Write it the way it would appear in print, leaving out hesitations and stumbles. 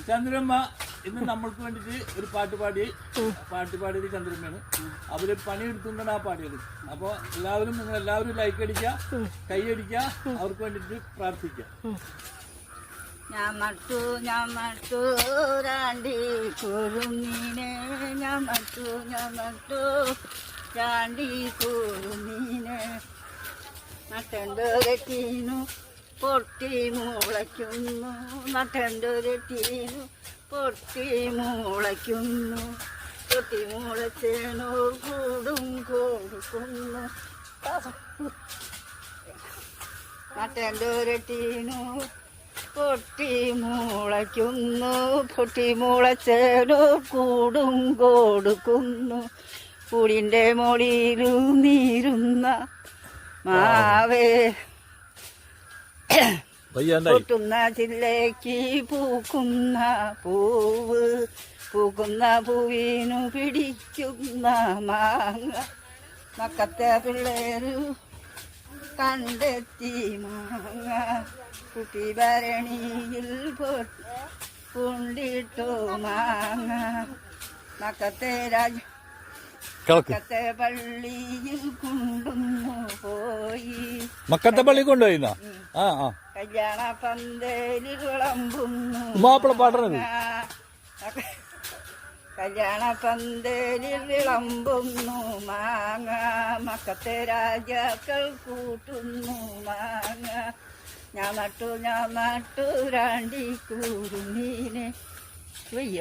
ചന്ദ്രമ്മ ഇന്ന് നമ്മൾക്ക് വേണ്ടിട്ട് ഒരു പാട്ട് പാടിയത് ചന്ദ്രമ്മയാണ്. അവര് പണിയെടുത്തുകൊണ്ടാണ് ആ പാടിയത്. അപ്പൊ നിങ്ങൾ എല്ലാവരും ലൈക്ക് അടിക്കുക, കൈ അടിക്കുക, അവർക്ക് വേണ്ടിട്ട് പ്രാർത്ഥിക്കുക. ഞാൻ മട്ടു രാണ്ടി കുറുമീനെ ഞാൻ മട്ടു രാണ്ടി കുറുമീനെ നട്ടണ്ടൊരട്ടീനു പൊട്ടി മുളയ്ക്കുന്നു നട്ടണ്ടൊരട്ടീനു പൊട്ടി മുളയ്ക്കുന്നു പൊട്ടി മുളച്ചേനോ കൂടും കൊടുക്കുന്നു നട്ടണ്ടൊരട്ടീനു പൊട്ടി മുളയ്ക്കുന്നു പൊട്ടി മുളച്ചേനോ കൂടും കൊടുക്കുന്നു കൂടിൻ്റെ മൊഴിയിലും നീരുന്ന മാവേ പൊട്ടുന്ന ചില്ലേക്ക് പൂക്കുന്ന പൂവിനു പിടിക്കുന്ന മാങ്ങ മക്കത്തെ പിള്ളേരു കണ്ടെത്തി മാങ്ങ കുട്ടി ഭരണിയിൽ കൊണ്ടിട്ടോ മാങ്ങ മക്കത്തെ മക്കത്തെ പള്ളിയിൽ കൊണ്ടുന്നു പോയി മക്കത്തെ പള്ളി കൊണ്ടുപോയി കല്യാണ പന്തലിൽ വിളമ്പുന്നു മാപ്പിള പാടുന്നത് കല്യാണ പന്തലിൽ വിളമ്പുന്നു മാങ്ങ മക്കത്തെ രാജാക്കൾ കൂട്ടുന്നു മാങ്ങ ഞാൻ നട്ടു രാണ്ടി കുറുമീനെ വയ്യ